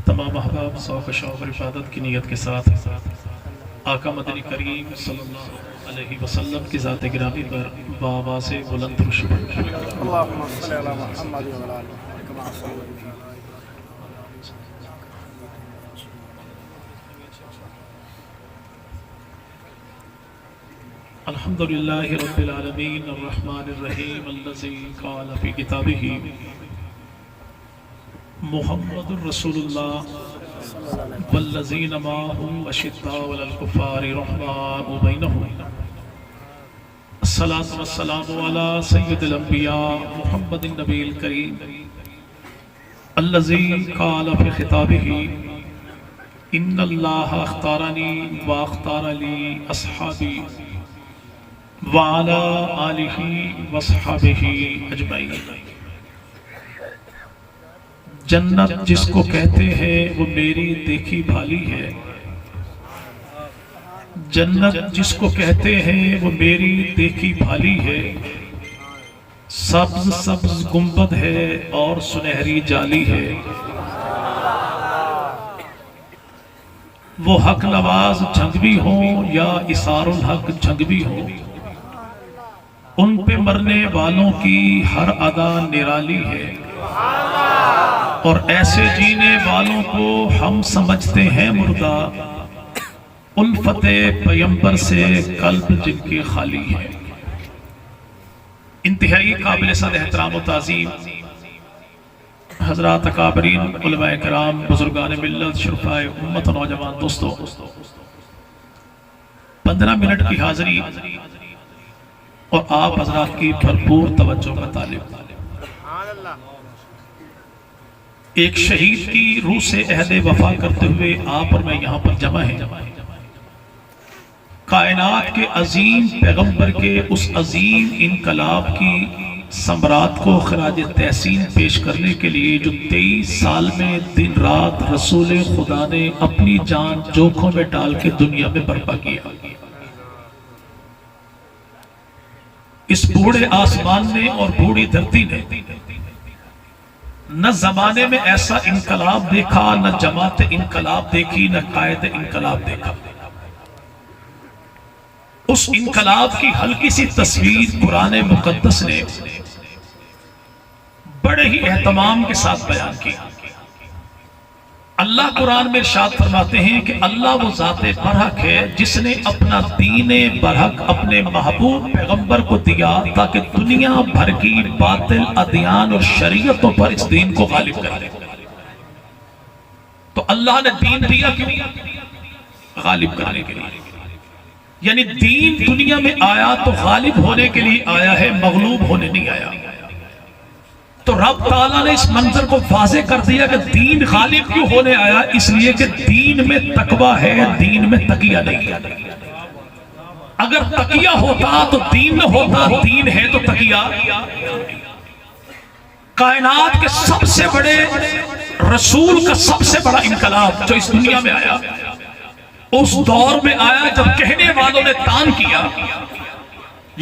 تمام احباب ذوق شوق اور عبادت کی نیت کے ساتھ آقا مدنی کریم صلی اللہ علیہ وسلم کی ذات گرامی پر بآواز بلند درود پڑھیں۔ اللہم صلی علی محمد و علی آل محمد کما صلیت علی الحمدللہ رب العالمین الرحمن الرحیم الذی قال فی کتابہ محمد رسول اللہ والذین معہ اشداء علی الکفار رحماء بینہم الصلاة والسلام علی سید الانبیاء محمد النبی الکریم الذی قال فی خطابہ ان اللہ اختارنی واختار لی اصحابی وعلى آلہ وصحبہ اجمعین۔ جنت جس کو کہتے ہیں وہ میری دیکھی بھالی ہے، جنت جس کو کہتے ہیں وہ میری دیکھی بھالی ہے، سبز سبز گنبد ہے اور سنہری جالی ہے، وہ حق نواز جھنگوی ہوں یا اسار الحق جھنگوی ہوں، ان پہ مرنے والوں کی ہر ادا نرالی ہے، اور ایسے جینے والوں کو ہم سمجھتے ہیں مردہ، الفت پیمبر سے قلب جن کی خالی ہے۔ انتہائی قابل صد احترام و تعظیم حضرات اکابرین علماء کرام بزرگان ملت شرفاء امت و نوجوان دوستو، 15 منٹ کی حاضری اور آپ حضرات کی بھرپور توجہ کا طالب، ایک شہید کی روح سے عہد وفا کرتے ہوئے آپ اور میں یہاں پر جمع ہیں، کائنات کے عظیم پیغمبر کے اس عظیم انقلاب کی ثمرات کو خراج تحسین پیش کرنے کے لیے جو 23 سال میں دن رات رسول خدا نے اپنی جان جوکھوں میں ڈال کے دنیا میں برپا کیا۔ اس بوڑھے آسمان نے اور بوڑھی دھرتی نے نہ زمانے میں ایسا انقلاب دیکھا، نہ جماعت انقلاب دیکھی، نہ قائد انقلاب دیکھا۔ اس انقلاب کی ہلکی سی تصویر قرآن مقدس نے بڑے ہی اہتمام کے ساتھ بیان کی۔ اللہ قرآن میں ارشاد فرماتے ہیں کہ اللہ وہ ذات برحق ہے جس نے اپنا دین برحق اپنے محبوب پیغمبر کو دیا تاکہ دنیا بھر کی باطل ادیان اور شریعتوں پر اس دین کو غالب کر دے۔ تو اللہ نے دین دیا کیوں؟ غالب کرنے کے لیے، یعنی دین دنیا میں آیا تو غالب ہونے کے لیے آیا ہے، مغلوب ہونے نہیں آیا۔ تو رب تعالیٰ نے اس منظر کو واضح کر دیا کہ دین غالب کیوں ہونے آیا، اس لیے کہ دین میں تقوی ہے، دین میں تقیہ نہیں ہے۔ اگر تقیہ ہوتا تو دین نہ ہوتا، دین ہے تو تقیہ۔ کائنات کے سب سے بڑے رسول کا سب سے بڑا انقلاب جو اس دنیا میں آیا، اس دور میں آیا جب کہنے والوں نے تان کیا،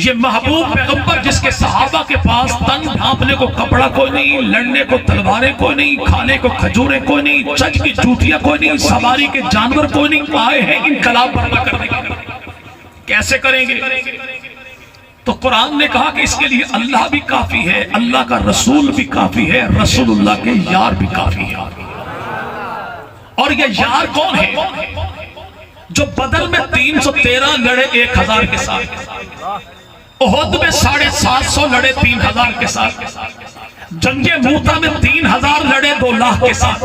یہ محبوب پیغمبر جس کے صحابہ کے پاس تن ڈھانپنے کو کپڑا کوئی نہیں، لڑنے کو تلواریں کوئی نہیں، کھانے کو کھجوریں کوئی نہیں، چج کی چوٹیاں کوئی نہیں، سواری کے جانور کوئی نہیں، آئے ہیں انقلاب برپا کرنے کے لیے۔ کیسے کریں گے؟ تو قرآن نے کہا کہ اس کے لیے اللہ بھی کافی ہے، اللہ کا رسول بھی کافی ہے، رسول اللہ کے یار بھی کافی ہے۔ اور یہ یار کون ہے؟ جو بدر میں 313 لڑے 1000 کے ساتھ، احد میں 750 لڑے 3000 کے ساتھ، جنگ موتا میں 3000 لڑے 2 لاکھ کے ساتھ،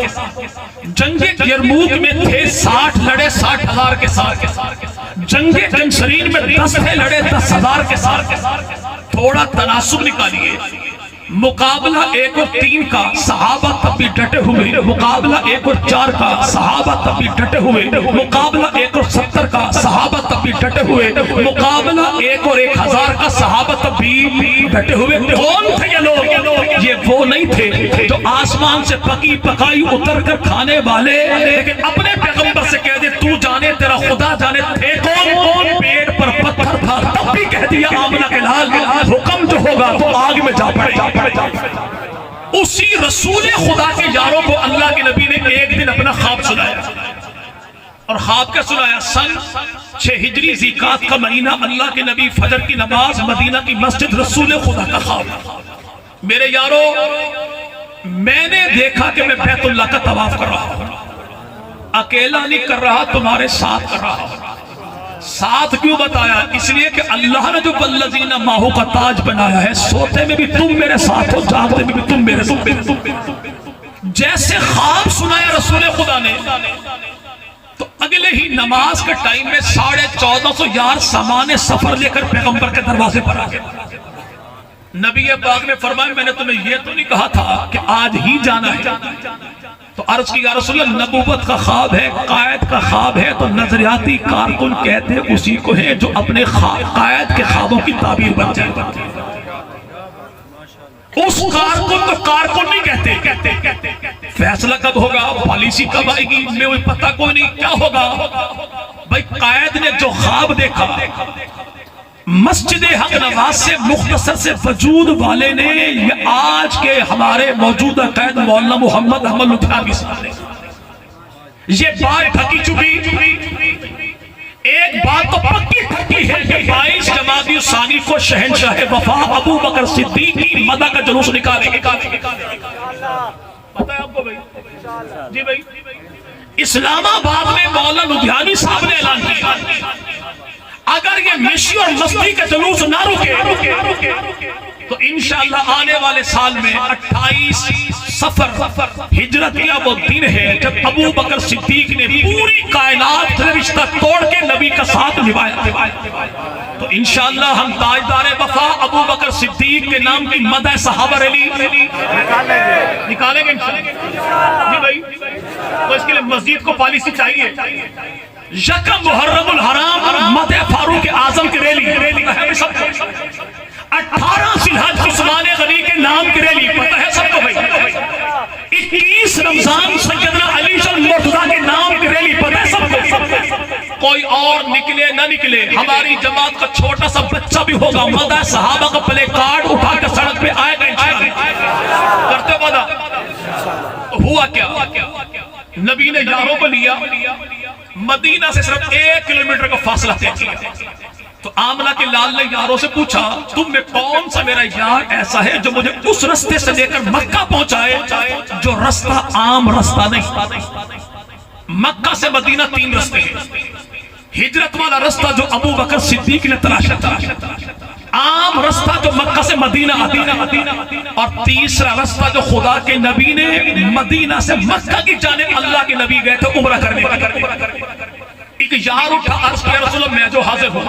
جنگ یرموک میں تھے 60 لڑے 60,000 کے ساتھ، جنگ جنسرین میں 10 تھے لڑے 10,000 کے ساتھ۔ تھوڑا تناسب نکالیے، مقابلہ 1 اور 3 کا صحابہ تب بھی ڈٹے ہوئے، مقابلہ 1 اور 4 کا صحابہ تب بھی ڈٹے ہوئے، مقابلہ 1 اور 70 کا صحابہ تب بھی ڈٹے ہوئے، مقابلہ 1 اور 1000 کا صحابہ تب بھی ڈٹے ہوئے۔ کون تھے یہ لوگ؟ یہ وہ نہیں تھے جو آسمان سے پکی پکائی اتر کر کھانے والے، لیکن اپنے پیغمبر سے کہہ دے تو جانے تیرا خدا جانے تھے کون؟ پیڑ پر پتھر تھا تب بھی کہہ دیا آمنہ کے لال حکم جو ہوگا تو آگ میں جا پڑے۔ اسی رسول خدا کے یاروں کو اللہ کے نبی نے ایک دن اپنا اور خواب کیا سنایا؟ سن 6 ہجری ذیقات کا مہینہ، اللہ کے نبی فجر کی نماز، مدینہ کی مسجد، رسول خدا کا خواب۔ میرے یارو، میں نے دیکھا کہ میں بیت اللہ کا طواف کر رہا ہوں، اکیلا نہیں کر رہا، تمہارے ساتھ کر رہا ہوں۔ ساتھ کیوں بتایا؟ اس لیے کہ اللہ نے جو والذین معہ کا تاج بنایا ہے، سوتے میں بھی تم میرے ساتھ ہو، جاگتے میں بھی تم میرے ساتھ۔ جیسے خواب سنایا رسول خدا نے، تو اگلے ہی نماز کے ٹائم میں 1450 یار سامان سفر لے کر پیغمبر کے دروازے پر آ گئے۔ نبی پاک نے فرمایا میں نے تمہیں یہ تو نہیں کہا تھا کہ آج ہی جانا ہے؟ تو عرض کی یا رسول اللہ، نبوت کا خواب ہے، قائد کا خواب ہے، تو نظریاتی کارکن کہتے اسی کو ہے جو اپنے قائد کے خوابوں کی تعبیر بن جائے۔ اس کارکن کو کارکن نہیں کہتے۔ فیصلہ کب ہوگا، پالیسی کب آئے گی، میں وہ پتہ کوئی نہیں کیا ہوگا۔ بھائی قائد نے جو خواب دیکھا، مسجد حق نواز سے مختصر سے وجود والے نے، یہ آج کے ہمارے موجودہ قائد مولانا محمد احمد لدھیانوی صاحب نے یہ بات ڈھکی چکی۔ ایک بات تو پکی ٹھکی ہے کہ 22 جمادی الثانی کو شہنشاہ وفا ابو بکر صدیق کی مدح کا جلوس نکالے گے۔ پتہ ہے آپ کو بھائی؟ جی بھائی، اسلام آباد میں مولانا لدھیانوی صاحب نے اعلان کیا اگر یہ مشی اور مستی کا جلوس نہ رکے تو انشاءاللہ آنے والے سال میں 28 سفر ہجرت کا وہ دن ہے جب ابو بکر صدیق نے پوری کائنات سے رشتہ توڑ کے نبی کا ساتھ نبھایا۔ تو انشاءاللہ ہم تاجدار وفا ابو بکر صدیق کے نام کی مدح صحابہ ریلی نکالیں گے انشاءاللہ۔ جی بھائی، تو اس کے لیے مسجد کو پالیسی چاہیے۔ یکم محرم الحرام مدح فاروق اعظم کی ریلی، 18 ذی الحج عثمان غنی کے نام کی ریلی، پتہ ہے سب کو بھائی۔ 21 رمضان سیدنا علی شل مرتضیٰ کے نام کی ریلی، پتہ ہے سب کو۔ کوئی اور نکلے نہ نکلے، ہماری جماعت کا چھوٹا سا بچہ بھی ہوگا، مدح صحابہ کا پلے کارڈ اٹھا کے سڑک پہ آئے گا انشاءاللہ۔ کرتے وعدہ؟ ہوا کیا؟ نبی نے یاروں کو لیا، مدینہ سے صرف 1 کلومیٹر کا فاصلہ طے کیا۔ تو آمنہ کے لال نے یاروں سے پوچھا تم میں کون سا میرا یار ایسا ہے جو مجھے اس رستے سے لے کر مکہ پہنچائے جو رستہ عام رستہ نہیں۔ مکہ سے مدینہ 3 رستے ہیں، ہجرت والا رستہ جو ابو بکر صدیق نے تلاشا تھا، عام رستہ جو مکہ سے مدینہ آتا، اور تیسرا رستہ جو خدا کے نبی نے مدینہ سے مکہ کی جانب اللہ کے نبی گئے تھے عمرہ کرنے۔ ایک یار اٹھا عرض کیا رسول اللہ میں جو حاضر ہوں،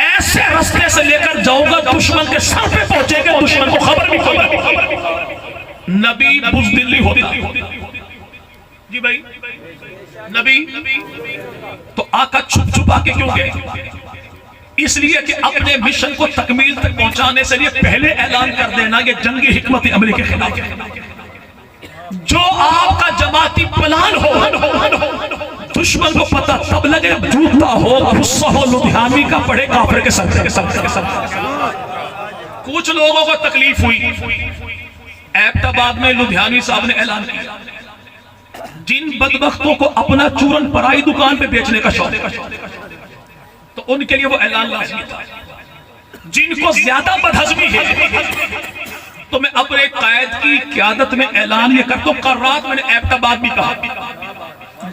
ایسے رستے سے لے کر جاؤں گا دشمن کے سر پہ پہنچے گا، دشمن کو خبر بھی کوئی نہیں۔ نبی بزدلی ہوتا، جی بھائی نبی تو آقا چھپ چھپا کے کیوں گئے؟ اس لیے کہ اپنے مشن کو تکمیل تک پہنچانے سے لیے پہلے اعلان کر دینا یہ جنگی حکمت عملی کے خلاف ہے۔ جو آپ کا جماعتی پلان ہو دشمن کو پتہ تب لگے، جوتا ہو غصہ ہو لدھیانوی کا پڑے کافر کے ساتھ۔ کچھ لوگوں کو تکلیف ہوئی، ایبٹ آباد میں لدھیانوی صاحب نے اعلان کیا جن بدبختوں کو اپنا چورن پرائی دکان پہ بیچنے کا شوق ہے تو ان کے لیے وہ اعلان لازمی تھا۔ جن کو زیادہ بدہضمی ہے تو میں اپنے قائد کی قیادت میں اعلان یہ کرتا ہوں، کل رات میں نے ایبٹ آباد بھی کہا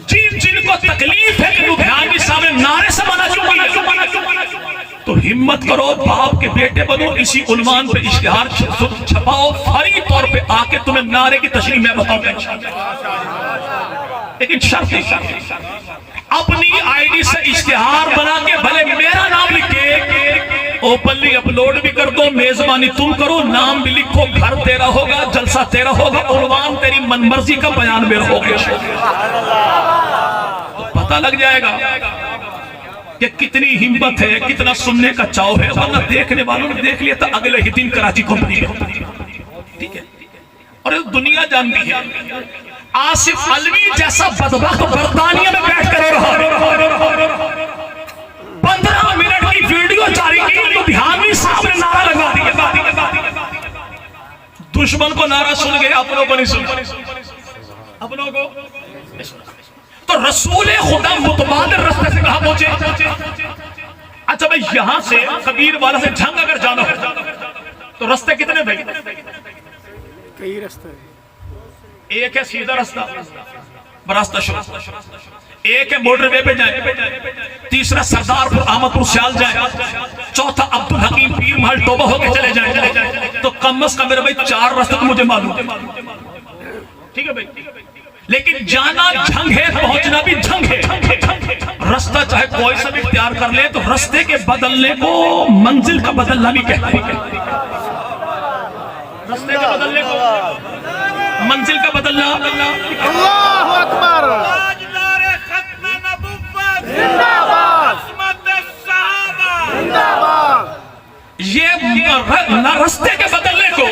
جن کو تکلیف ہے کہ لدھیانوی صاحب نے نعرے سے منع کیوں کیا تو ہمت کرو، باپ کے بیٹے بنو، اسی عنوان پہ اشتہار چھپاؤ، فری طور پہ آ کے تمہیں نعرے کی تشریح میں بتاؤں گا، لیکن شرط اپنی آئی ڈی سے اشتہار بنا کے بھلے میرا نام لکھے، اوپنلی اپلوڈ بھی کر دو، میزبانی تم کرو، نام بھی لکھو، گھر تیرا ہوگا، جلسہ تیرا ہوگا، عنوان تیری من مرضی کا بیان میرا ہوگا، تو پتہ لگ جائے گا کہ کتنی ہمت ہے، کتنا سننے کا چاؤ ہے، ورنہ دیکھنے والوں نے دیکھ لیا تھا اگلے ہی دن کراچی کمپنی میں، ٹھیک ہے، اور دنیا جانتی ہے آصف علوی جیسا بدبخت برطانیہ میں بیٹھ کر رہا 15 منٹ کی ویڈیو جاری کی، لدھیانوی صاحب نے نعرہ لگا دیا، دشمن کو نعرہ سن گئے، اپنوں کو نہیں سن، اپنوں کو تو رسول خدا متبادل رستے سے کہاں پہنچے؟ اچھا بھائی یہاں سے کبیر والا سے جھنگ اگر جانا ہو تو رستے کتنے بھائی؟ کئی رستے ہیں. ایک ہے سیدھا رستہ براستہ شروع، ایک ہے موٹر وے پہ جائیں، تیسرا سردار پور احمد پور سیال جائیں، چوتھا عبدالحکیم پیر محل ٹوبہ ہو کے چلے جائیں. تو کم از کم میرے بھائی 4 رستے تو مجھے معلوم ہے. ٹھیک ہے بھائی، لیکن جانا جھنگ ہے، پہنچنا بھی جھنگ ہے. رستہ چاہے کوئی سا بھی اختیار کر لے تو رستے کے بدلنے کو منزل کا بدلنا بھی کہتے ہیں. رستے کے بدلنے کو منزل کا بدلنا. اللہ اکبر. زندہ باد. زندہ باد. یہ نہ رستے کے بدلنے کو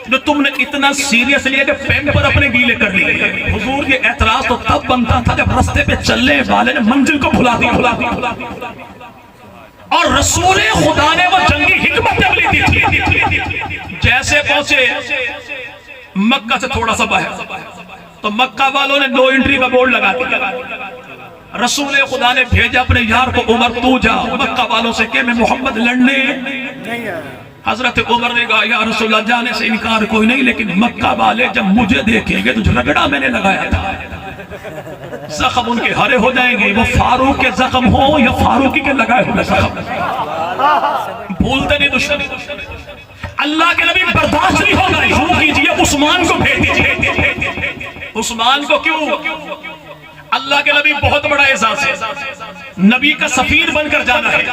جو تم نے اتنا سیریس لیا کہ پین پر اپنے گیلے کر لیے. حضور یہ اعتراض تو تب بنتا تھا جب رستے پہ چلنے والے نے منزل کو بھلا دیا. اور رسول خدا نے وہ جنگی حکمت عملی دی تھی. جیسے پہنچے مکہ سے تھوڑا سا باہر تو مکہ والوں نے نو انٹری کا بورڈ لگا دیا. رسول خدا نے بھیجا اپنے یار کو، عمر تو جا مکہ والوں سے کہ میں محمد لڑنے نہیں ہے. حضرت عمر نے کہا یا رسول اللہ جانے سے انکار کوئی نہیں، لیکن مکہ والے جب مجھے دیکھیں گے تو جو رگڑا میں نے لگایا تھا زخم ان کے ہرے ہو جائیں گے. وہ فاروق کے زخم ہو یا فاروقی کے لگائے ہوئے زخم، بھولتے نہیں دشمن. اللہ کے نبی برداشت نہیں ہوگا. یوں کیجئے عثمان کو بھیج دیجئے. عثمان کو کیوں؟ اللہ کے نبی بہت بڑا اعزاز ہے، نبی کا سفیر بن کر جانا ہے،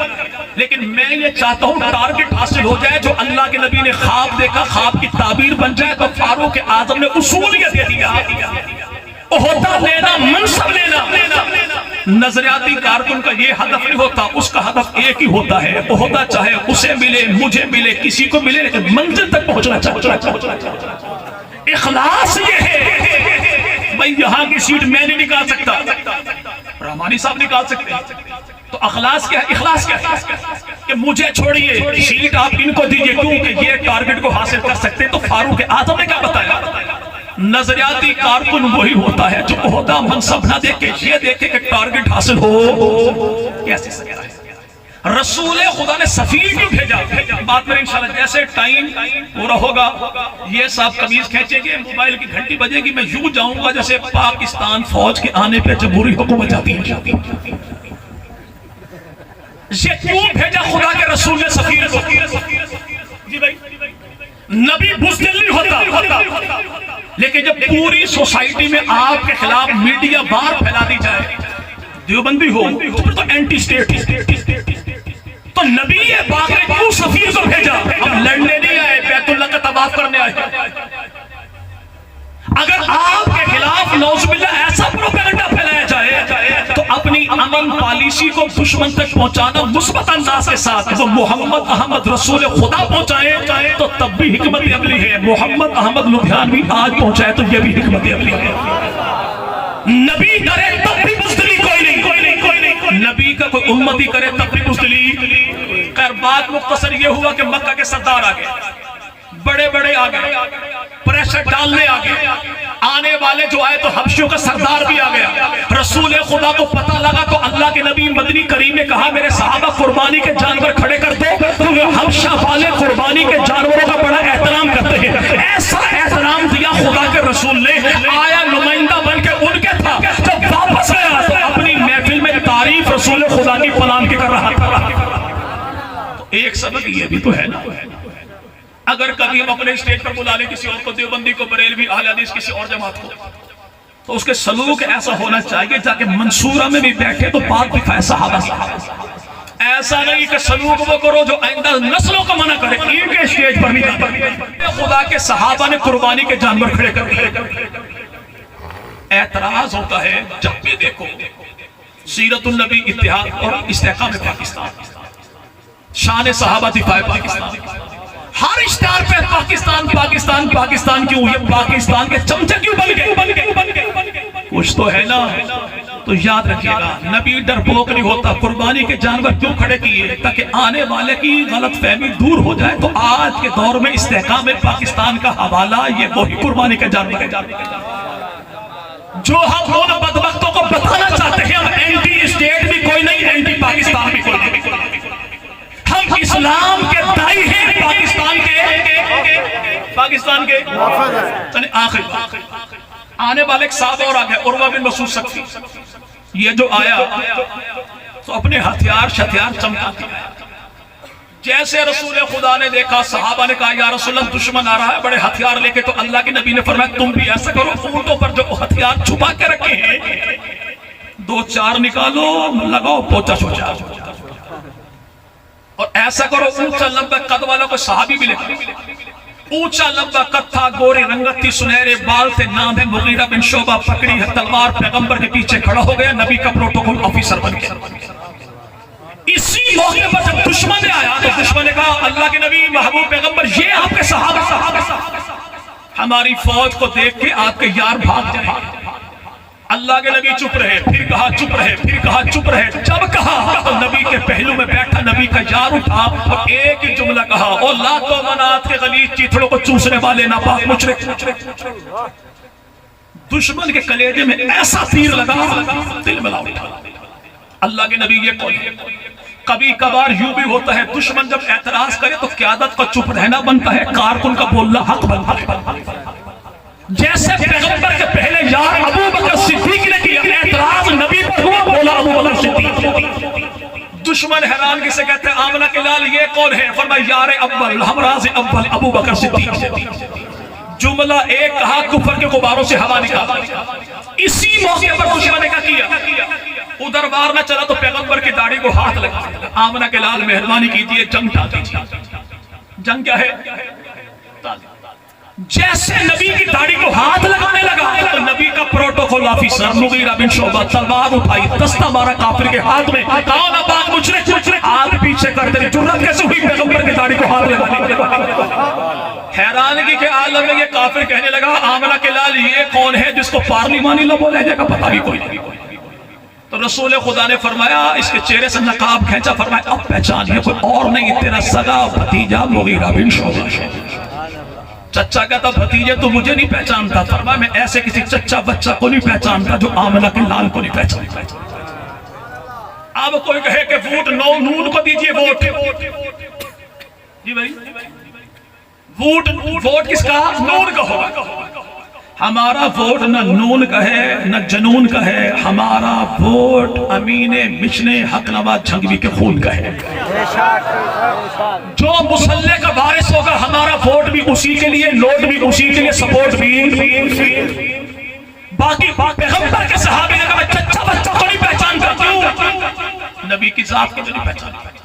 لیکن میں یہ چاہتا ہوں ٹارگٹ حاصل ہو جائے. جو اللہ کے نبی نے خواب دیکھا خواب کی تعبیر بن جائے. تو فاروق اعظم نے اصول یہ دے دیا، عہدہ لینا، منصب لینا. نظریاتی کارکن کا یہ ہدف نہیں ہوتا، اس کا ہدف ایک ہی ہوتا ہے، عہدہ چاہے اسے ملے مجھے ملے کسی کو ملے، لیکن منزل تک پہنچنا چاہتا. اخلاص یہ ہے. بھائی یہاں کی سیٹ میں نہیں نکال سکتا، رحمانی صاحب نکال سکتے ہیں. تو اخلاص کیا ہے؟ اخلاص کیا ہے کہ مجھے چھوڑیے، سیٹ آپ ان کو دیجئے کیونکہ یہ ٹارگٹ کو حاصل کر سکتے ہیں. تو فاروق اعظم نے کیا بتایا؟ نظریاتی کارکن وہی ہوتا ہے جو عہدہ منصب نہ دیکھے، یہ دیکھے کہ ٹارگٹ حاصل ہو کیسے سکتا ہے. رسول خدا نے سفیر کیوں بھیجا؟ بات میں انشاءاللہ جیسے ٹائم پورا ہوگا یہ صاحب قمیض کھینچیں گے، موبائل کی گھنٹی بجے گی، میں یوں جاؤں گا جیسے پاکستان فوج کے آنے پہ جمہوری حکومت جاتی ہے. یہ کیوں بھیجا خدا کے رسول نے سفیر کو؟ جی بھائی نبی بزدل نہیں ہوتا، لیکن جب پوری سوسائٹی میں آپ کے خلاف میڈیا بار پھیلا دی جائے، دیوبندی ہو تو اینٹی اسٹیٹ، تو نبی پاک نے کیوں سفیر کو بھیجا؟ ہم لڑنے نہیں آئے، بیت اللہ کا طواف کرنے آئے. اگر آپ کے خلاف نعوذ باللہ ایسا پروپیگنڈا پھیلایا جائے تو اپنی امن پالیسی کو دشمن تک پہنچانا مثبت انداز کے ساتھ وہ محمد احمد رسول خدا پہنچائے تو تب بھی حکمت عملی ہے. محمد احمد لدھیانوی آج پہنچائے تو یہ بھی حکمت عملی ہے. نبی کرے تب بھی بزدلی کوئی نہیں. نبی کا کوئی امتی کرے تب بھی بزدلی. خیر بات مختصر یہ ہوا کہ مکہ کے سردار آگے، بڑے بڑے آگے، پریشر ڈالنے آگے. آنے والے جو آئے تو حبشیوں کا سردار بھی آ گیا. رسول خدا کو پتہ لگا تو اللہ کے نبی مدنی کریم نے کہا میرے صحابہ قربانی کے جانور کھڑے کر دو. تو حبشہ والے قربانی کے جانوروں کا بڑا احترام کرتے ہیں. ایسا احترام دیا خدا کے رسول نے. آیا نمائندہ بن کے ان کے تھا، جب واپس آیا تو اپنی محفل میں تعریف رسول خدا کی پلان کے کر رہا تھا. ایک سبق یہ بھی تو ہے نا، اگر کبھی ہم اپنے اسٹیج پر بلا لیں کسی اور کو، دیوبندی کو، بریلوی، اہل حدیث، کسی اور جماعت کو، تو اس کے سلوک ایسا ہونا چاہیے جا کے منصورہ میں بھی بیٹھے تو بات بھی فائدہ صحابہ. ایسا نہیں کہ سلوک وہ کرو جو آئندہ نسلوں کو منع کرے. ان کے اسٹیج پر نہیں، خدا کے صحابہ نے قربانی کے جانور کھڑے کر دیے. اعتراض ہوتا ہے جب بھی دیکھو سیرت النبی، اتحاد اور استحکام پاکستان، شان صحابہ دفاع پاکستان، ہر اشتہار پہ پاکستان پاکستان پاکستان کیوں؟ یہ پاکستان کے چمچے کیوں بن گئے؟ کچھ تو ہے نا. تو یاد رکھیے گا نبی ڈرپوک نہیں ہوتا. قربانی کے جانور کیوں کھڑے کیے؟ تاکہ آنے والے کی غلط فہمی دور ہو جائے. تو آج کے دور میں استحکام پاکستان کا حوالہ یہ وہی قربانی کے جانور ہے جو ہم ان بدبختوں اسلام کے دائی ہیں پاکستان کے چلیں آخر آنے والے ایک صاحب اور آگئے عروہ بن مسعود ثقفی یہ جو آیا تو اپنے ہتھیار چمکا دیا جیسے رسول خدا نے دیکھا صحابہ نے کہا یا رسول اللہ دشمن آ رہا ہے بڑے ہتھیار لے کے تو اللہ کے نبی نے فرمایا تم بھی ایسا کرو اونٹوں پر جو ہتھیار چھپا کے رکھے ہیں 2-4 نکالو لگاؤ پوچا چھوچا اور ایسا کرو اونچا لمبا قد والا کوئی صحابی بھی لے اونچا لمبا قد تھا گوری رنگت تھی سنہرے بال تھے نام ہے مغیرہ بن شعبہ پکڑی ہے تلوار پیغمبر کے پیچھے کھڑا ہو گیا نبی کا پروٹوکول آفیسر بن گیا اسی موقع پر جب دشمن نے آیا تو دشمن نے کہا اللہ کے نبی محبوب پیغمبر یہ آپ کے صحابہ ہماری فوج کو دیکھ کے آپ کے یار بھاگ جائے اللہ کے نبی چپ رہے پھر کہا چپ رہے پھر کہا چپ رہے جب کہا تو نبی کے پہلو میں بیٹھا نبی کا یار اٹھا اور ایک ہی جملہ کہا او لات و منات کے غلیظ چیتڑوں کو چوسنے والے ناپاک مشرک دشمن کے کلیجے میں ایسا تیر لگا دل میں اٹھا اللہ کے نبی یہ کون ہے کبھی کبھار یوں بھی ہوتا ہے دشمن جب اعتراض کرے تو قیادت کا چپ رہنا بنتا ہے کارکن کا بولنا حق بنتا ہے جیسے پیغمبر کے پہلے یار ابو بکر صدیق نے کیا اعتراض نبی پر ہوا بولا ابو بکر صدیق دشمن حیران کسے کہتے ہیں آمنہ کے لال یہ کون ہے فرمایا یار اول ہمراز اول ابو بکر صدیق جملہ ایک کہا کفر کے غباروں سے ہوا نکالا اسی موقع پر دشمن نے کیا ادھر وار نہ چلا تو پیغمبر کی داڑھی کو ہاتھ لگا آمنہ کے لال مہربانی کیجئے جنگ ٹال دیجئے جنگ کیا ہے جیسے نبی کی داڑھی کو ہاتھ لگانے لگا تو نبی کا پروٹوکول آفیسر مغیرہ بن شعبہ تلوار اٹھائی دستہ مارا کافر کے ہاتھ میں کہا نہ باغ مشرک ہاتھ پیچھے کر دے جرأت کیسے ہوئی پیغمبر کی داڑھی کو ہاتھ لگانے حیرانگی کے عالم میں یہ کافر کہنے لگا آمنہ کے لال یہ کون ہے جس کو پارلیمانی لبوں لہجے کا پتہ بھی کوئی نہیں تو رسول خدا نے فرمایا اس کے چہرے سے نقاب کھینچا فرمایا اب پہچان یہ کوئی اور نہیں تیرا سگا بھتیجا مغیرہ بن شعبہ چچا کہتا بھتیجے تو مجھے نہیں پہچانتا فرمایا میں ایسے کسی چچا بچہ کو نہیں پہچانتا جو آمنہ کے لال کو نہیں پہچانتا اب کوئی کہے کہ ووٹ نون کو دیجئے ووٹ جی بھائی ووٹ کس کا نون کا ہوگا ہمارا ووٹ نہ نون کا ہے نہ جنون کا ہے ہمارا ووٹ امین مشن حق نواز جھنگوی کے خون کا ہے جو مسلح کا وارث ہوگا ہمارا ووٹ بھی اسی کے لیے نوٹ بھی اسی کے لیے سپورٹ بھی باقی پیغمبر کے صحابی نے کہا چچا بچہ کو نہیں پہچانتا کیوں نبی کی ذات کو نہیں پہچانتا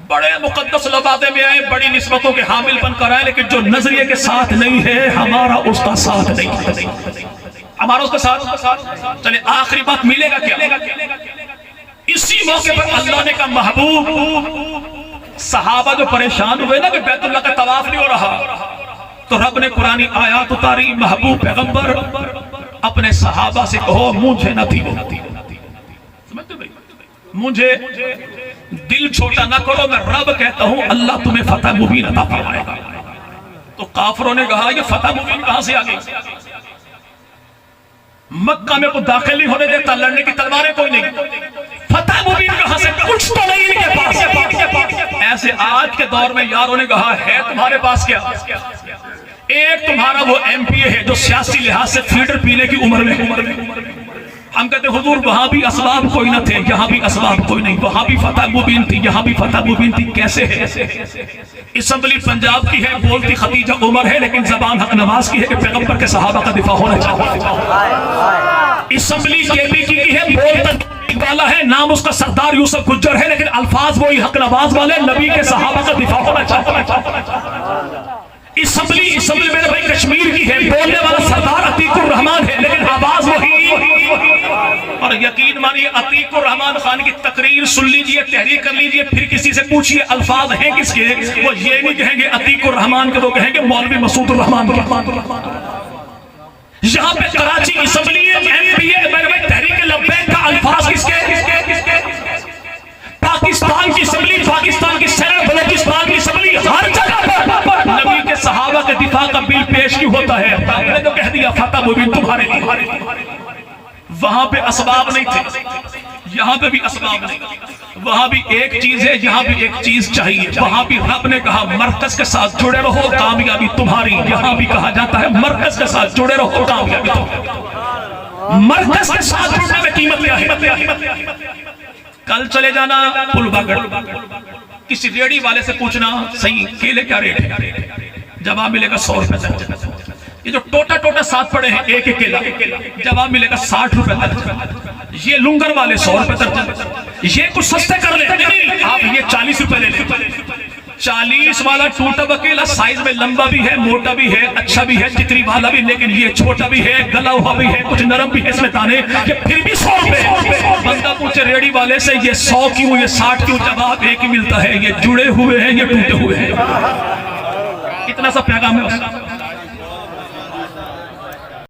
بڑے مقدس لبادے میں آئے بڑی نسبتوں کے حامل بن کر آئے لیکن جو نظریے کے ساتھ نہیں ہے ہمارا اس کا ساتھ نہیں ہے ہمارا اس کا ساتھ چلے آخری بات ملے گا کیا اسی موقع پر اللہ نے کہا محبوب صحابہ جو پریشان ہوئے نا کہ بیت اللہ کا طواف نہیں ہو رہا تو رب نے قرآنی آیات اتاری محبوب پیغمبر اپنے صحابہ سے کہو مجھے نہ تھی سمجھتے بھائی مجھے دل چھوٹا نہ کرو میں رب کہتا ہوں اللہ تمہیں فتح مبین عطا فرمائے گا تو کافروں نے کہا یہ فتح مبین کہاں سے آگئی مکہ میں کوئی داخل نہیں ہونے دیتا لڑنے کی تلواریں کوئی نہیں فتح مبین کہاں سے کچھ تو نہیں ان کے پاس ایسے آج کے دور میں یاروں نے کہا ہے تمہارے پاس کیا ایک تمہارا وہ ایم پی اے ہے جو سیاسی لحاظ سے فیڈر پینے کی عمر میں ہم کہتے ہیں حضور وہاں بھی اسباب کوئی نہ تھے یہاں بھی اسباب کوئی نہیں وہاں بھی فتح مبین تھی یہاں بھی فتح مبین تھی کیسے ہے اسمبلی پنجاب کی ہے بولتی ختیجہ عمر ہے لیکن زبان حق نواز کی ہے کہ پیغمبر کے صحابہ کا دفاع ہونا چاہیے اسمبلی کے پی کی ہے بولتا والا ہے نام اس کا سردار یوسف گجر ہے لیکن الفاظ وہی حق نواز والے نبی کے صحابہ کا دفاع ہونا چاہیے اسمبلی میرے بھائی کشمیر کی ہے بولنے والا سردار عتیق الرحمان ہے لیکن آواز وہی اور یقین مانیے عتیق الرحمان خان کی تقریر سن لیجئے تحریر کر لیجئے پھر کسی سے پوچھئے الفاظ ہیں کس کے وہ یہ نہیں کہیں گے عتیق الرحمان کے وہ کہیں گے مولوی مسعود الرحمان یہاں پہ کراچی اسمبلی ایم پی اے میرے بھائی تحریک لبیک کا الفاظ کس کے پاکستان کی اسمبلی پاکستان کی سینٹ بلوچستان کی اسمبلی ہر جگہ پر نبی کے صحابہ کے دفاع کا بل پیش کی ہوتا ہے آپ نے تو کہہ دیا فتح مبین تمہارے لیے وہاں پہ اسباب نہیں تھے، یہاں پہ بھی اسباب نہیں، وہاں بھی ایک چیز ہے، یہاں بھی ایک چیز چاہیے۔ وہاں بھی رب نے کہا مرکز کے ساتھ جڑے رہو کامیابی تمہاری، یہاں بھی کہا جاتا ہے مرکز کے ساتھ جڑے رہو کامیابی تمہاری۔ مرکز کے ساتھ جڑنے میں قیمت کیا ہے؟ کل چلے جانا پل باگڑ، کسی ریڑی والے سے پوچھنا صحیح کیلے کیا ریٹ ہے، جواب ملے گا 100 روپے درجن۔ یہ جو ٹوٹا ٹوٹا ساتھ پڑے ہیں ایک ایک کیلا، جواب ملے گا 60 روپے درجن۔ یہ لنگر والے 100 روپے درجن، یہ کچھ سستے کر لیں، نہیں آپ یہ 40 روپے لے لیں۔ 40 والا ٹوٹا بکیلا سائز میں لمبا بھی ہے، موٹا بھی ہے، اچھا بھی ہے، چتری والا بھی، لیکن یہ چھوٹا بھی ہے، گلا ہوا بھی ہے، کچھ نرم بھی ہے اس میں دانے، یہ پھر بھی 100 روپے۔ بندہ پوچھے ریڑی والے سے یہ 100 کیوں، یہ 60 کیوں، جواب ایک ہی ملتا ہے، یہ جڑے ہوئے ہیں، یہ ٹوٹے ہوئے ہیں۔ اتنا سا پیغام ہے اس کا۔